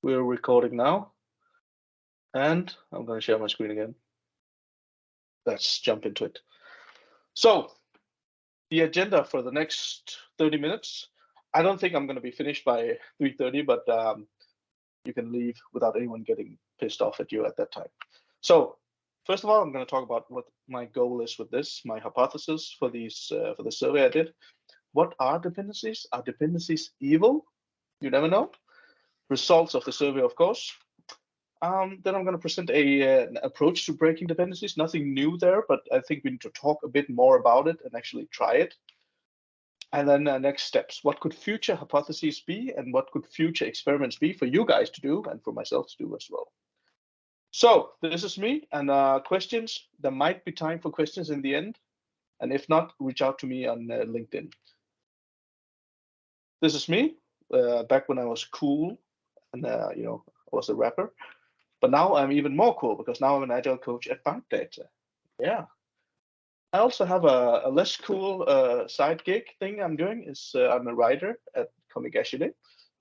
We're recording now, and I'm going to share my screen again. Let's jump into it. So, the agenda for the next 30 minutes. I don't think I'm going to be finished by 3:30, but you can leave without anyone getting pissed off at you at that time. So, first of all, I'm going to talk about what my goal is with this, my hypothesis for the survey I did. What are dependencies? Are dependencies evil? You never know. Results of the survey, of course. Then I'm going to present an approach to breaking dependencies. Nothing new there, but I think we need to talk a bit more about it and actually try it. And then next steps. What could future hypotheses be, and what could future experiments be for you guys to do and for myself to do as well? So this is me, and questions. There might be time for questions in the end, and if not, reach out to me on LinkedIn. This is me back when I was cool and I was a rapper. But now I'm even more cool because now I'm an agile coach at Bankdata. Yeah. I also have a less cool side gig thing I'm doing. Is I'm a writer at Comic Agile.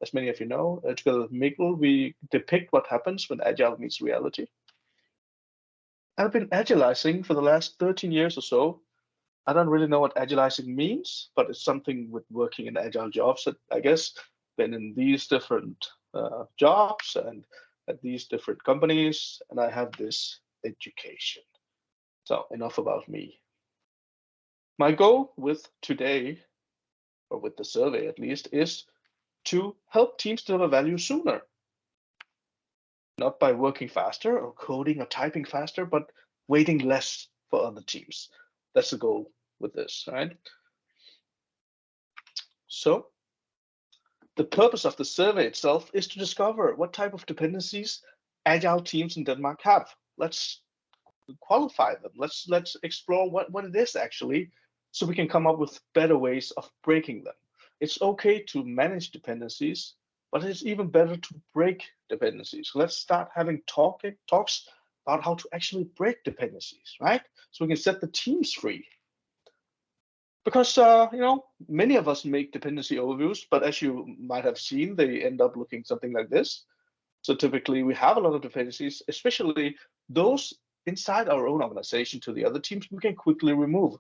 As many of you know, together with Mikkel, we depict what happens when agile meets reality. I've been agilizing for the last 13 years or so. I don't really know what agilizing means, but it's something with working in agile jobs. I guess been in these different jobs and at these different companies, and I have this education. So enough about me. My goal with today, or with the survey at least, is to help teams deliver value sooner. Not by working faster or coding or typing faster, but waiting less for other teams. That's the goal with this, right? So the purpose of the survey itself is to discover what type of dependencies agile teams in Denmark have. Let's qualify them. Let's explore what it is actually, so we can come up with better ways of breaking them. It's okay to manage dependencies, but it's even better to break dependencies. Let's start having talks about how to actually break dependencies, right? So we can set the teams free. Because many of us make dependency overviews, but as you might have seen, they end up looking something like this. So typically we have a lot of dependencies, especially those inside our own organization to the other teams we can quickly remove.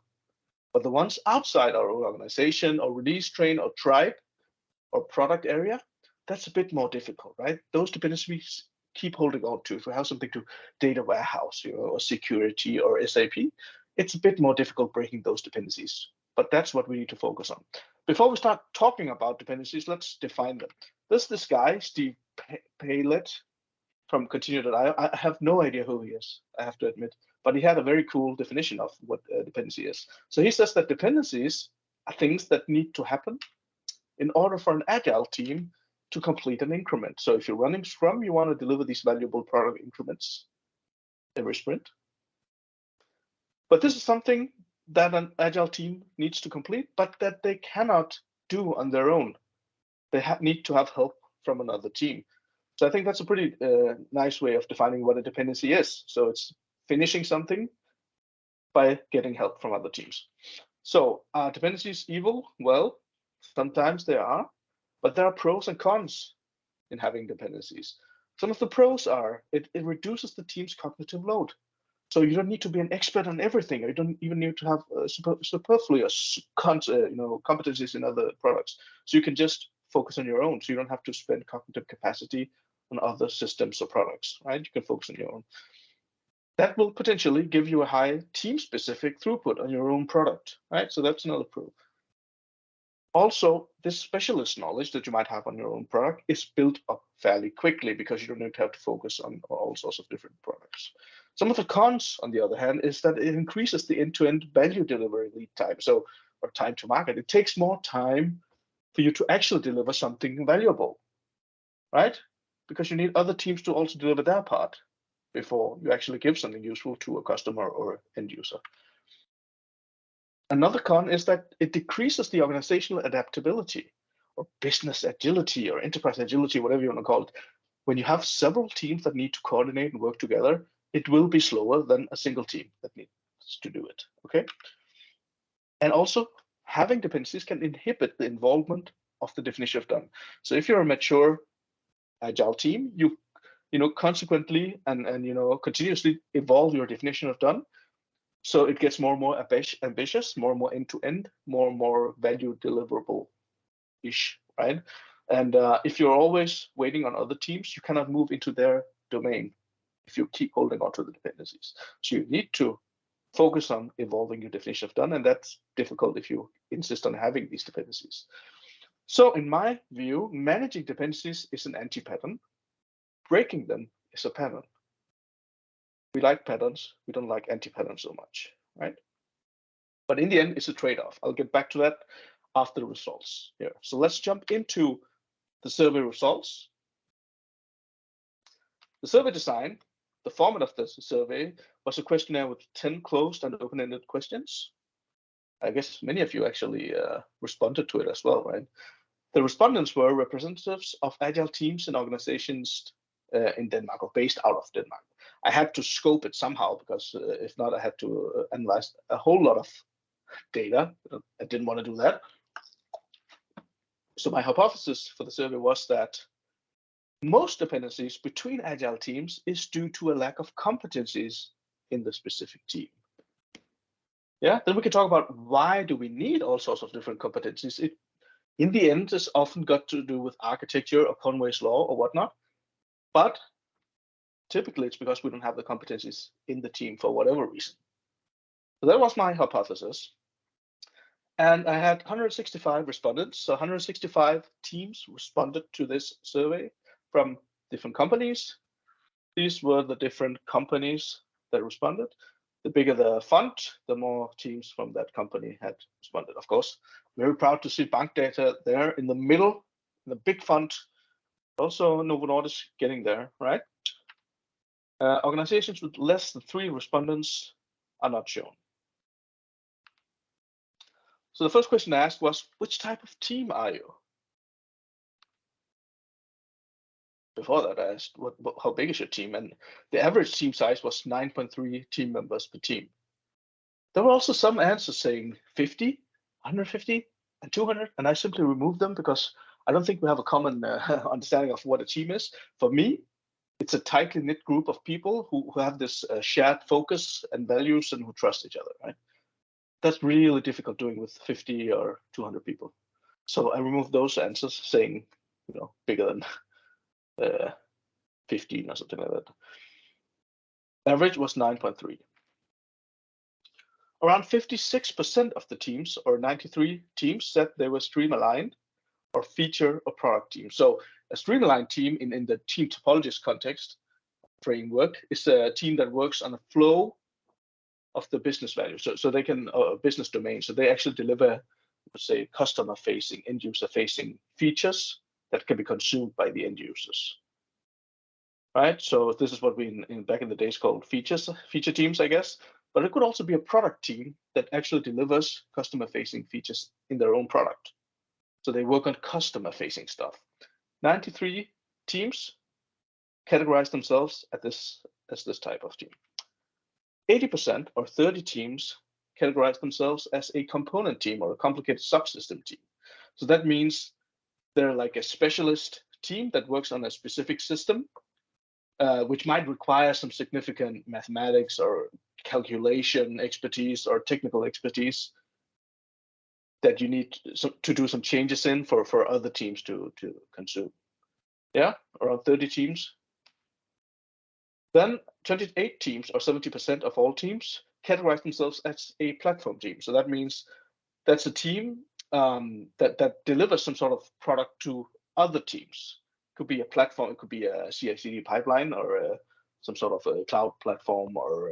But the ones outside our own organization or release train or tribe or product area, that's a bit more difficult, right? Those dependencies we keep holding on to. If we have something to data warehouse, or security or SAP, it's a bit more difficult breaking those dependencies. But that's what we need to focus on. Before we start talking about dependencies, let's define them. There's this guy, Steve Paylett from Continue.io. I have no idea who he is, I have to admit, but he had a very cool definition of what a dependency is. So he says that dependencies are things that need to happen in order for an agile team to complete an increment. So if you're running Scrum, you want to deliver these valuable product increments every sprint. But this is something that an agile team needs to complete, but that they cannot do on their own. They need to have help from another team. So I think that's a pretty nice way of defining what a dependency is. So it's finishing something by getting help from other teams. So are dependencies evil? Well, sometimes they are, but there are pros and cons in having dependencies. Some of the pros are it reduces the team's cognitive load. So you don't need to be an expert on everything. Or you don't even need to have superfluous competencies in other products. So you can just focus on your own. So you don't have to spend cognitive capacity on other systems or products, right? You can focus on your own. That will potentially give you a high team-specific throughput on your own product, right? So that's another pro. Also, this specialist knowledge that you might have on your own product is built up fairly quickly because you don't need to have to focus on all sorts of different products. Some of the cons, on the other hand, is that it increases the end-to-end value delivery lead time, or time to market. It takes more time for you to actually deliver something valuable, right? Because you need other teams to also deliver their part before you actually give something useful to a customer or end user. Another con is that it decreases the organizational adaptability or business agility or enterprise agility, whatever you want to call it. When you have several teams that need to coordinate and work together, it will be slower than a single team that needs to do it, okay? And also, having dependencies can inhibit the involvement of the definition of done. So if you're a mature agile team, you consequently and continuously evolve your definition of done, so it gets more and more ambitious, more and more end-to-end, more and more value deliverable-ish, right? And if you're always waiting on other teams, you cannot move into their domain if you keep holding on to the dependencies. So you need to focus on evolving your definition of done, and that's difficult if you insist on having these dependencies. So in my view, managing dependencies is an anti-pattern. Breaking them is a pattern. We like patterns, we don't like anti-patterns so much, right? But in the end, it's a trade-off. I'll get back to that after the results here. So let's jump into the survey results. The survey design, the format of the survey was a questionnaire with 10 closed and open-ended questions. I guess many of you actually responded to it as well, right? The respondents were representatives of agile teams and organizations in Denmark, or based out of Denmark. I had to scope it somehow because if not, I had to analyze a whole lot of data. I didn't want to do that. So my hypothesis for the survey was that most dependencies between agile teams is due to a lack of competencies in the specific team. Yeah, then we can talk about why do we need all sorts of different competencies. It, in the end, is often got to do with architecture or Conway's law or whatnot, but typically it's because we don't have the competencies in the team for whatever reason. So that was my hypothesis. And I had 165 respondents, so 165 teams responded to this survey from different companies. These were the different companies that responded. The bigger the font, the more teams from that company had responded. Of course, very proud to see Bankdata there in the middle, in the big font. Also Novo Nordisk getting there, right? Organizations with less than 3 respondents are not shown. So the first question I asked was, which type of team are you? Before that, I asked, how big is your team? And the average team size was 9.3 team members per team. There were also some answers saying 50, 150, and 200, and I simply removed them because I don't think we have a common understanding of what a team is. For me, it's a tightly knit group of people who have this shared focus and values and who trust each other, right? That's really difficult doing with 50 or 200 people. So I removed those answers saying, bigger than 15 or something like that. Average was 9.3. Around 56% of the teams, or 93 teams, said they were stream aligned or feature or product team. So a stream aligned team in the team topologist context framework is a team that works on a flow of the business value. So they can, business domain, so they actually deliver, let's say, customer facing, end user facing features that can be consumed by the end users. Right, so this is what we back in the days called feature teams, I guess. But it could also be a product team that actually delivers customer-facing features in their own product. So they work on customer-facing stuff. 93 teams categorize themselves as this type of team. 80% or 30 teams categorize themselves as a component team or a complicated subsystem team. So that means they're like a specialist team that works on a specific system, which might require some significant mathematics or calculation expertise or technical expertise that you need to do some changes in for other teams to consume. Yeah, around 30 teams. Then 28 teams, or 70% of all teams, categorize themselves as a platform team. So that means that's a team that delivers some sort of product to other teams. It could be a platform, it could be a CI/CD pipeline, or some sort of a cloud platform, or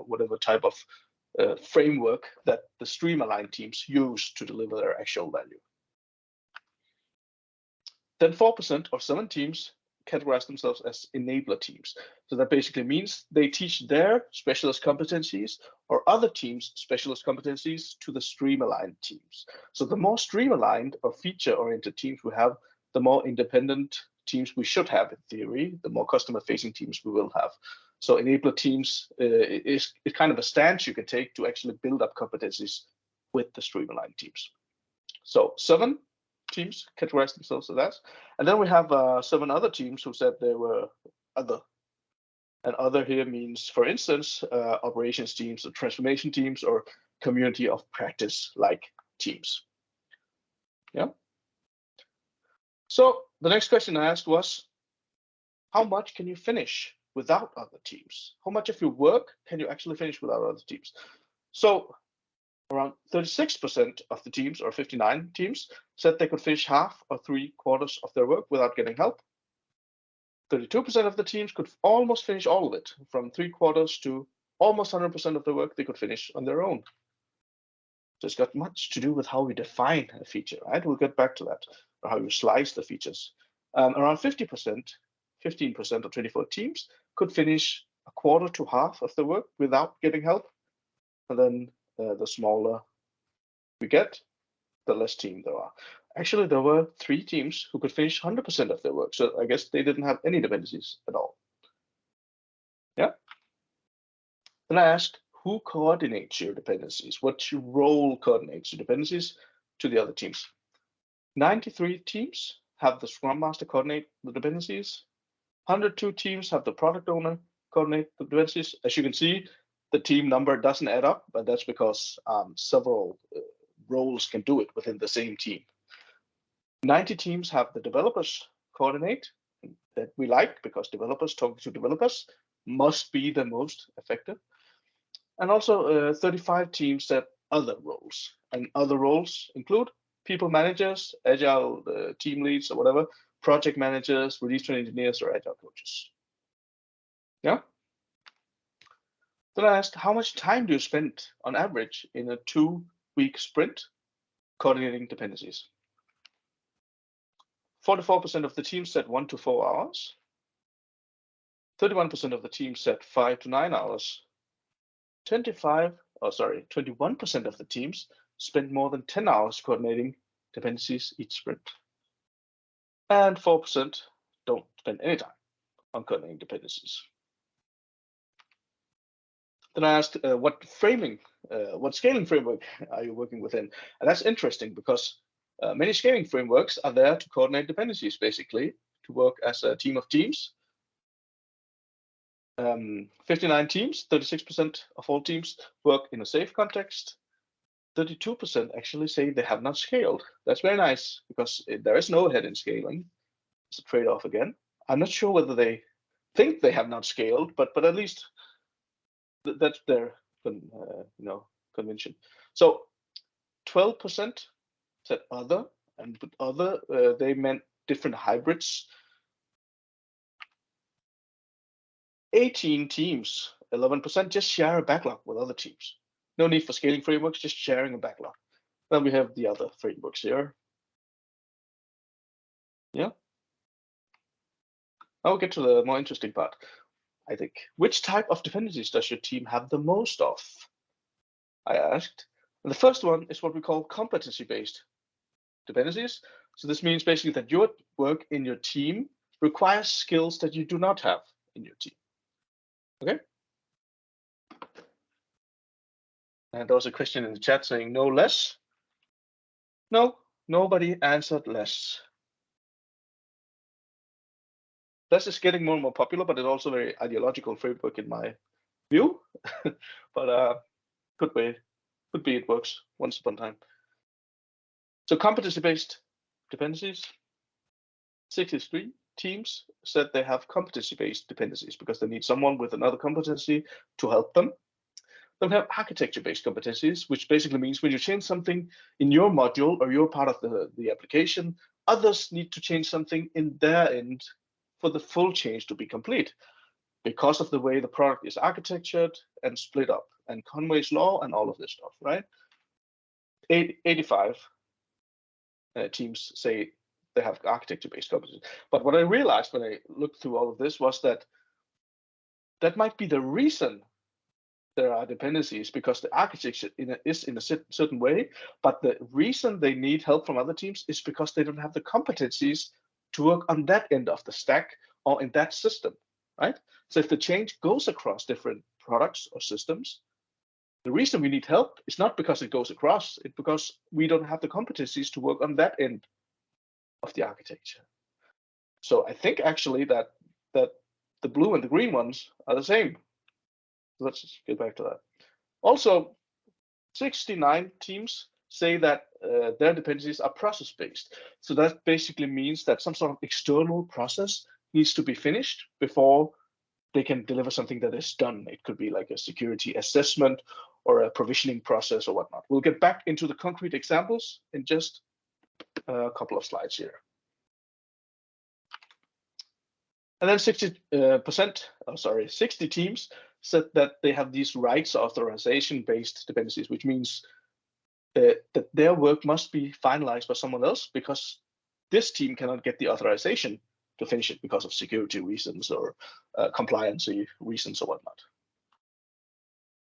whatever type of framework that the stream aligned teams use to deliver their actual value. Then 4% or 7 teams categorize themselves as enabler teams. So that basically means they teach their specialist competencies or other teams' specialist competencies to the stream aligned teams. So the more stream aligned or feature oriented teams we have, the more independent teams we should have in theory, the more customer facing teams we will have. So enabler teams is kind of a stance you can take to actually build up competencies with the stream aligned teams. So 7 teams categorized themselves as that. And then we have 7 other teams who said they were other. And other here means, for instance, operations teams or transformation teams or community of practice like teams. Yeah. So the next question I asked was, how much can you finish without other teams? How much of your work can you actually finish without other teams? So around 36% of the teams, or 59 teams, said they could finish half or 3/4 of their work without getting help. 32% of the teams could almost finish all of it, from 3/4 to almost 100% of the work they could finish on their own. So it's got much to do with how we define a feature, right? We'll get back to that, or how you slice the features. Around 50%, 15% of 24 teams could finish a quarter to half of the work without getting help. And then the smaller we get, the less team there are. Actually, there were 3 teams who could finish 100% of their work. So I guess they didn't have any dependencies at all. Yeah. Then I asked, who coordinates your dependencies? What role coordinates your dependencies to the other teams? 93 teams have the Scrum Master coordinate the dependencies. 102 teams have the product owner coordinate the dependencies. As you can see, the team number doesn't add up, but that's because several roles can do it within the same team. 90 teams have the developers coordinate, that we like because developers talking to developers must be the most effective. And also 35 teams set other roles, and other roles include people managers, agile team leads or whatever, project managers, release train engineers, or agile coaches. Yeah. Then I asked, how much time do you spend on average in a 2-week sprint coordinating dependencies? 44% of the team said 1 to 4 hours. 31% of the team said 5 to 9 hours. 21% of the teams spend more than 10 hours coordinating dependencies each sprint. And 4% don't spend any time on coordinating dependencies. Then I asked, what scaling framework are you working within? And that's interesting because many scaling frameworks are there to coordinate dependencies, basically, to work as a team of teams. 59 teams, 36% of all teams work in a safe context. 32% actually say they have not scaled. That's very nice because there is no overhead in scaling. It's a trade-off again. I'm not sure whether they think they have not scaled, but at least that's their convention. So 12% said other, and with other they meant different hybrids. 18 teams, 11% just share a backlog with other teams. No need for scaling frameworks, just sharing a backlog. Then we have the other frameworks here. Yeah. Now we'll get to the more interesting part, I think. Which type of dependencies does your team have the most of? I asked. And the first one is what we call competency-based dependencies. So this means basically that your work in your team requires skills that you do not have in your team. Okay. And there was a question in the chat saying no less. No, nobody answered less. Less is getting more and more popular, but it's also a very ideological framework in my view. But could be it works once upon a time. So competency-based dependencies, 63 teams said they have competency-based dependencies because they need someone with another competency to help them. Then we have architecture-based competencies, which basically means when you change something in your module or your part of the application, others need to change something in their end for the full change to be complete because of the way the product is architectured and split up, and Conway's law and all of this stuff, right? 85 teams say they have architecture-based competencies. But what I realized when I looked through all of this was that might be the reason there are dependencies, because the architecture is in a certain way, but the reason they need help from other teams is because they don't have the competencies to work on that end of the stack or in that system, right? So if the change goes across different products or systems, the reason we need help is not because it goes across, it's because we don't have the competencies to work on that end of the architecture. So I think actually that the blue and the green ones are the same. Let's just get back to that. Also, 69 teams say that their dependencies are process-based. So that basically means that some sort of external process needs to be finished before they can deliver something that is done. It could be like a security assessment or a provisioning process or whatnot. We'll get back into the concrete examples in just a couple of slides here. And then 60 teams said that they have these rights authorization-based dependencies, which means that their work must be finalized by someone else because this team cannot get the authorization to finish it because of security reasons or compliance reasons or whatnot.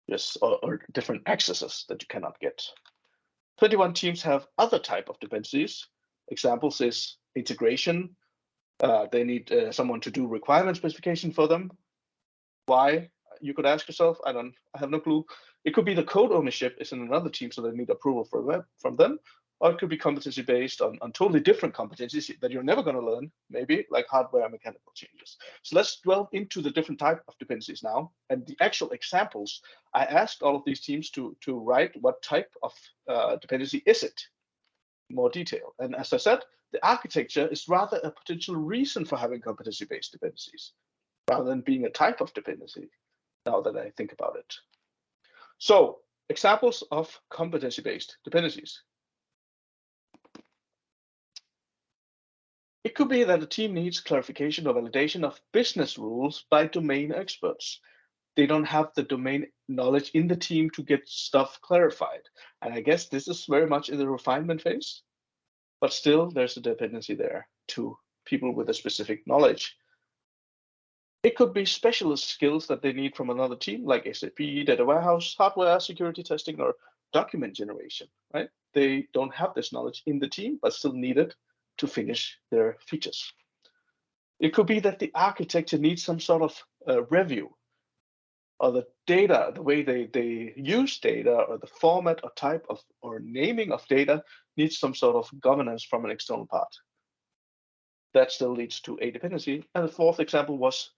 Yes, or different accesses that you cannot get. 21 teams have other type of dependencies. Examples is integration. They need someone to do requirement specification for them. Why? You could ask yourself. I have no clue. It could be the code ownership is in another team, so they need approval from them. Or it could be competency based on totally different competencies that you're never going to learn, maybe like hardware and mechanical changes. So let's delve into the different type of dependencies now. And the actual examples, I asked all of these teams to write what type of dependency is it in more detail. And as I said, the architecture is rather a potential reason for having competency-based dependencies, rather than being a type of dependency, now that I think about it. So, examples of competency-based dependencies. It could be that a team needs clarification or validation of business rules by domain experts. They don't have the domain knowledge in the team to get stuff clarified. And I guess this is very much in the refinement phase, but still there's a dependency there to people with a specific knowledge. It could be specialist skills that they need from another team, like SAP, data warehouse, hardware, security testing, or document generation, right? They don't have this knowledge in the team, but still need it to finish their features. It could be that the architecture needs some sort of review, or the data, the way they use data, or the format or type of or naming of data needs some sort of governance from an external part. That still leads to a dependency. And the fourth example was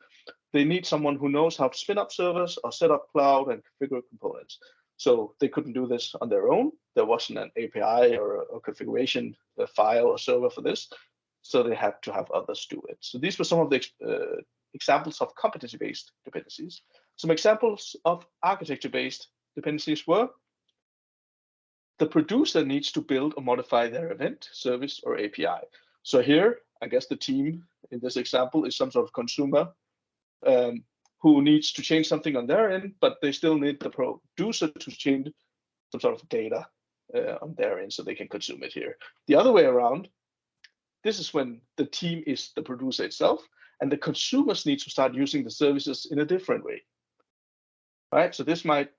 they need someone who knows how to spin up servers or set up cloud and configure components. So they couldn't do this on their own. There wasn't an API or a configuration file or server for this. So they had to have others do it. So these were some of the examples of competency-based dependencies. Some examples of architecture-based dependencies were the producer needs to build or modify their event, service, or API. So here, I guess the team in this example is some sort of consumer who needs to change something on their end, but they still need the producer to change some sort of data on their end so they can consume it here. The other way around, this is when the team is the producer itself, and the consumers need to start using the services in a different way. Right? So this might,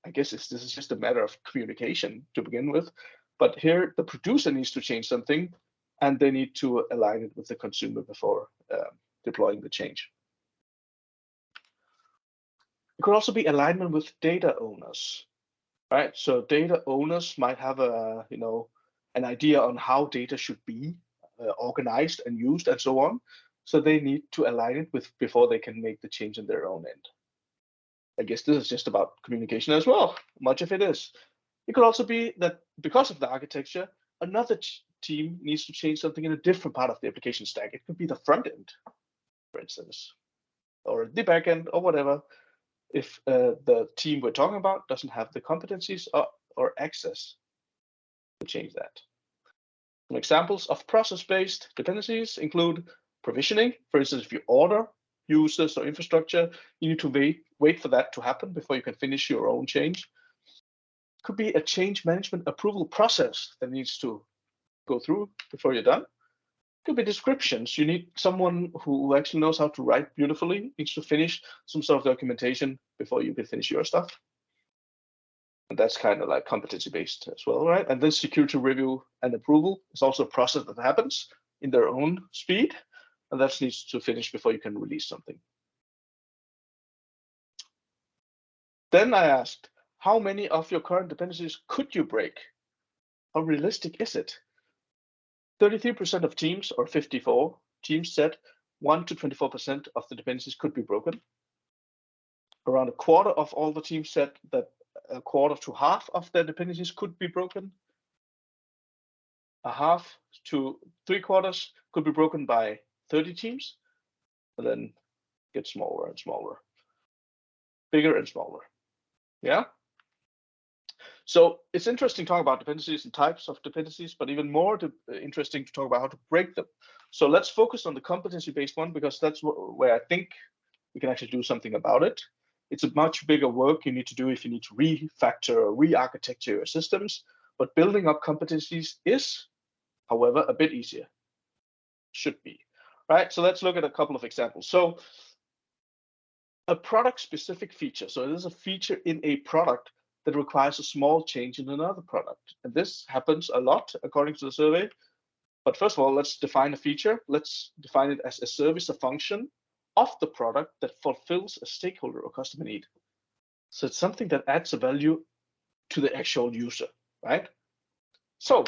I guess this is just a matter of communication to begin with, but here the producer needs to change something, and they need to align it with the consumer before deploying the change. It could also be alignment with data owners, right? So data owners might have an idea on how data should be organized and used and so on. So they need to align it with before they can make the change on their own end. I guess this is just about communication as well. Much of it is. It could also be that because of the architecture, another team needs to change something in a different part of the application stack. It could be the front end, for instance, or the back end or whatever. If the team we're talking about doesn't have the competencies or access to change that. Some examples of process-based dependencies include provisioning. For instance, if you order users or infrastructure, you need to wait for that to happen before you can finish your own change. Could be a change management approval process that needs to go through before you're done. Could be descriptions. You need someone who actually knows how to write beautifully, needs to finish some sort of documentation before you can finish your stuff. And that's kind of like competency-based as well, right? And then security review and approval is also a process that happens in their own speed, and that needs to finish before you can release something. Then I asked, how many of your current dependencies could you break? How realistic is it? 33% of teams, or 54 teams, said 1 to 24% of the dependencies could be broken. Around a quarter of all the teams said that a quarter to half of their dependencies could be broken. A half to 3/4 could be broken by 30 teams, and then get smaller and smaller, bigger and smaller. Yeah. So it's interesting to talk about dependencies and types of dependencies, but even more interesting to talk about how to break them. So let's focus on the competency-based one, because that's where I think we can actually do something about it. It's a much bigger work you need to do if you need to refactor or re-architecture your systems. But building up competencies is, however, a bit easier. Should be, right? So let's look at a couple of examples. So a product-specific feature. So it is a feature in a product that requires a small change in another product. And this happens a lot according to the survey. But first of all, let's define a feature. Let's define it as a service, a function of the product that fulfills a stakeholder or customer need. So it's something that adds a value to the actual user, right? So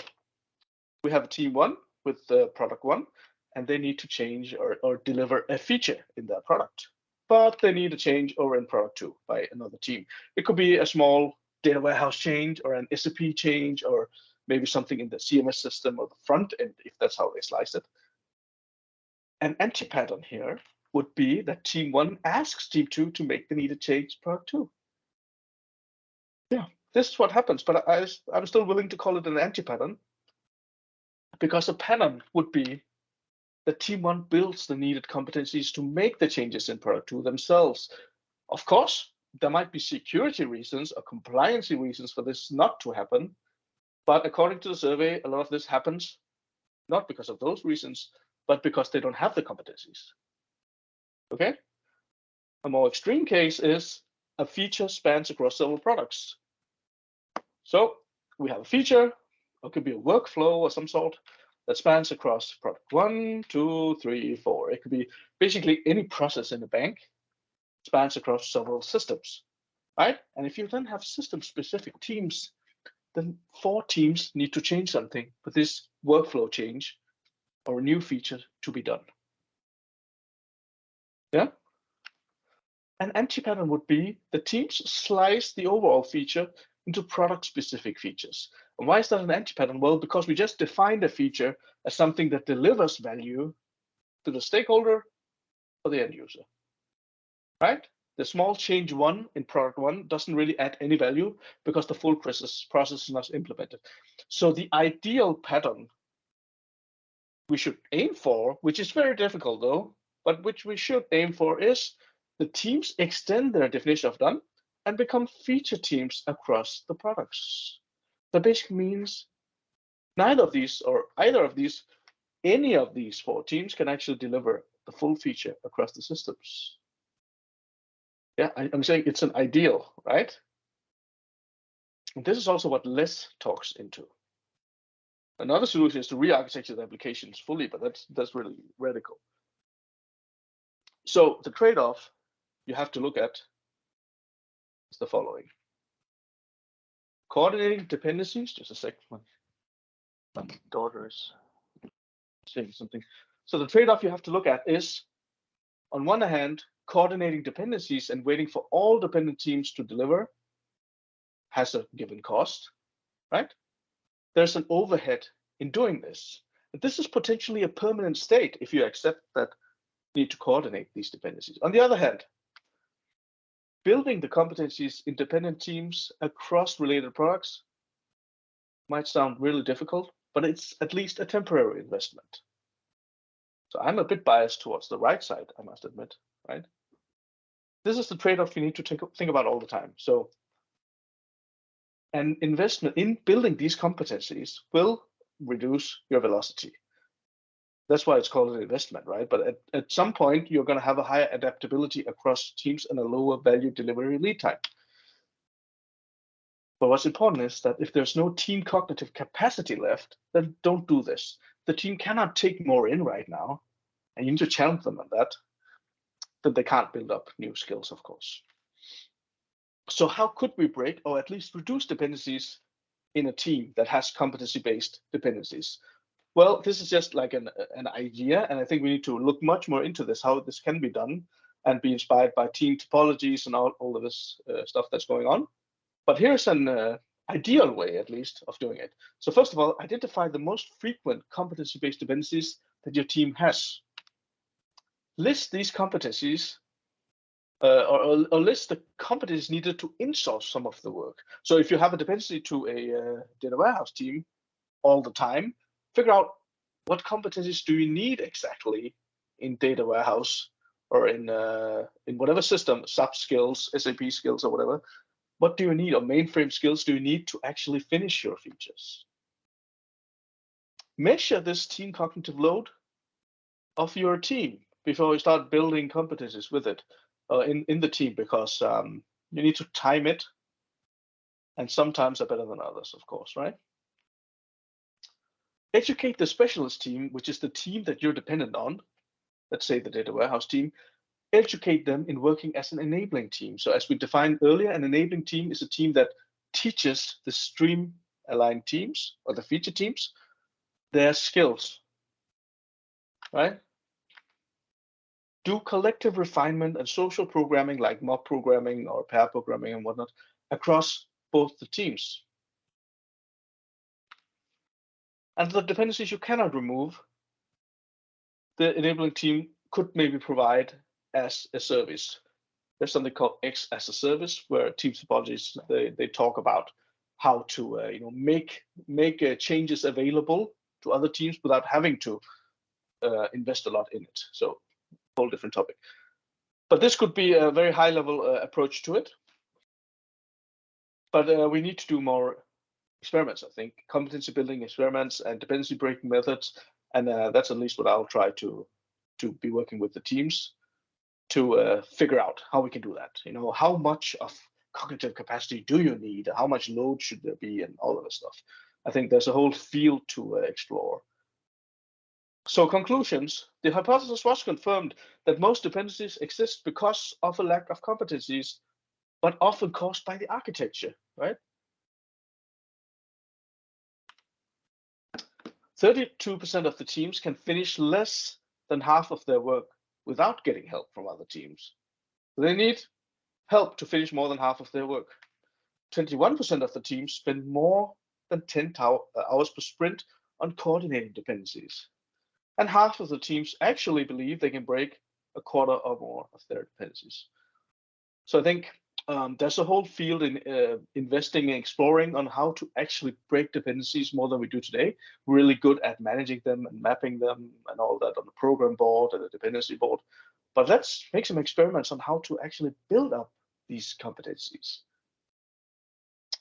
we have a team one with the product one, and they need to change or deliver a feature in their product. But they need a change over in product two by another team. It could be a small data warehouse change or an SAP change, or maybe something in the CMS system or the front end, if that's how they slice it. An anti-pattern here would be that team one asks team two to make the needed change product two. Yeah, this is what happens, but I'm still willing to call it an anti-pattern, because a pattern would be that team one builds the needed competencies to make the changes in product two themselves. Of course, there might be security reasons or compliance reasons for this not to happen, but according to the survey, a lot of this happens not because of those reasons, but because they don't have the competencies. Okay? A more extreme case is a feature spans across several products. So we have a feature, or it could be a workflow or some sort, that spans across product 1, 2, 3, 4. It could be basically any process in the bank, spans across several systems, right? And if you then have system-specific teams, then 4 teams need to change something for this workflow change or a new feature to be done. Yeah? An anti-pattern would be the teams slice the overall feature into product-specific features. And why is that an anti-pattern? Well, because we just defined a feature as something that delivers value to the stakeholder or the end user, right? The small change one in product one doesn't really add any value because the full process is not implemented. So the ideal pattern we should aim for, which is very difficult though, but which we should aim for, is the teams extend their definition of done and become feature teams across the products. That basically means neither of these or either of these, any of these 4 teams can actually deliver the full feature across the systems. Yeah, I'm saying it's an ideal, right? And this is also what less talks into. Another solution is to re-architecture the applications fully, but that's really radical. So the trade-off you have to look at is the following. Coordinating dependencies, just a second, my daughter is saying something. So the trade-off you have to look at is, on one hand, coordinating dependencies and waiting for all dependent teams to deliver has a given cost, right? There's an overhead in doing this. And this is potentially a permanent state if you accept that you need to coordinate these dependencies. On the other hand, building the competencies in dependent teams across related products might sound really difficult, but it's at least a temporary investment. So I'm a bit biased towards the right side, I must admit, right? This is the trade-off you need to think about all the time. So an investment in building these competencies will reduce your velocity. That's why it's called an investment, right? But at some point, you're going to have a higher adaptability across teams and a lower value delivery lead time. But what's important is that if there's no team cognitive capacity left, then don't do this. The team cannot take more in right now, and you need to challenge them on that. Then they can't build up new skills, of course. So how could we break or at least reduce dependencies in a team that has competency-based dependencies? Well, this is just like an idea, and I think we need to look much more into this, how this can be done, and be inspired by team topologies and all of this stuff that's going on. But here's an ideal way, at least, of doing it. So first of all, identify the most frequent competency-based dependencies that your team has. List these competencies, or list the competencies needed to insource some of the work. So if you have a dependency to a data warehouse team all the time, figure out what competencies do you need exactly in data warehouse or in whatever system, SAP skills, SAP skills, or whatever. What do you need, or mainframe skills do you need to actually finish your features? Measure this team cognitive load of your team before you start building competencies with it in the team, because you need to time it, and sometimes are better than others, of course, right? Educate the specialist team, which is the team that you're dependent on. Let's say the data warehouse team. Educate them in working as an enabling team. So as we defined earlier, an enabling team is a team that teaches the stream aligned teams or the feature teams their skills, right? Do collective refinement and social programming like mob programming or pair programming and whatnot across both the teams. And the dependencies you cannot remove, the enabling team could maybe provide as a service. There's something called X as a service, where team topologies they talk about how to make changes available to other teams without having to invest a lot in it. So whole different topic. But this could be a very high level approach to it. But we need to do more experiments, I think, competency building experiments and dependency breaking methods. And that's at least what I'll try to be working with the teams to figure out how we can do that. How much of cognitive capacity do you need? How much load should there be, and all of this stuff. I think there's a whole field to explore. So conclusions, the hypothesis was confirmed that most dependencies exist because of a lack of competencies, but often caused by the architecture, right? 32% of the teams can finish less than half of their work without getting help from other teams. They need help to finish more than half of their work. 21% of the teams spend more than 10 hours per sprint on coordinating dependencies. And half of the teams actually believe they can break a quarter or more of their dependencies. So I think there's a whole field in investing and exploring on how to actually break dependencies more than we do today. We're really good at managing them and mapping them and all that on the program board and the dependency board. But let's make some experiments on how to actually build up these competencies.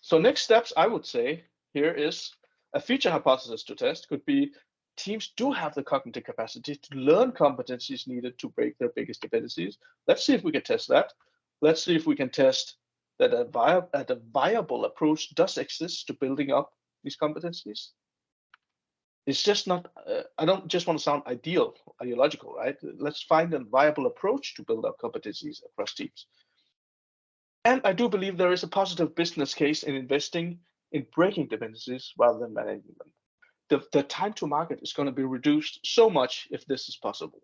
So next steps, I would say, here is a feature hypothesis to test. Could be teams do have the cognitive capacity to learn competencies needed to break their biggest dependencies. Let's see if we can test that. Let's see if we can test that a viable approach does exist to building up these competencies. It's just not, I don't just want to sound ideological, right? Let's find a viable approach to build up competencies across teams. And I do believe there is a positive business case in investing in breaking dependencies rather than managing them. The time to market is going to be reduced so much if this is possible,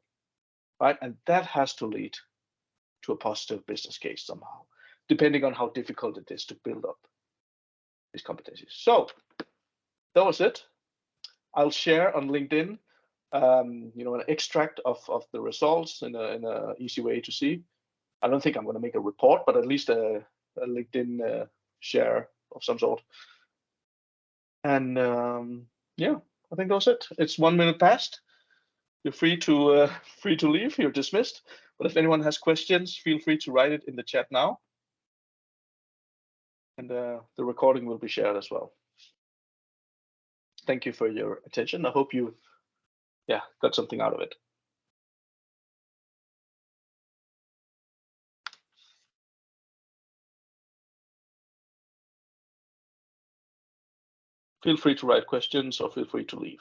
right? And that has to lead to a positive business case somehow, depending on how difficult it is to build up these competencies. So that was it. I'll share on LinkedIn, an extract of the results in a easy way to see. I don't think I'm going to make a report, but at least a LinkedIn share of some sort. And yeah, I think that's it. It's 1 minute past. You're free to leave. You're dismissed. But if anyone has questions, feel free to write it in the chat now. And the recording will be shared as well. Thank you for your attention. I hope you, got something out of it. Feel free to write questions or feel free to leave.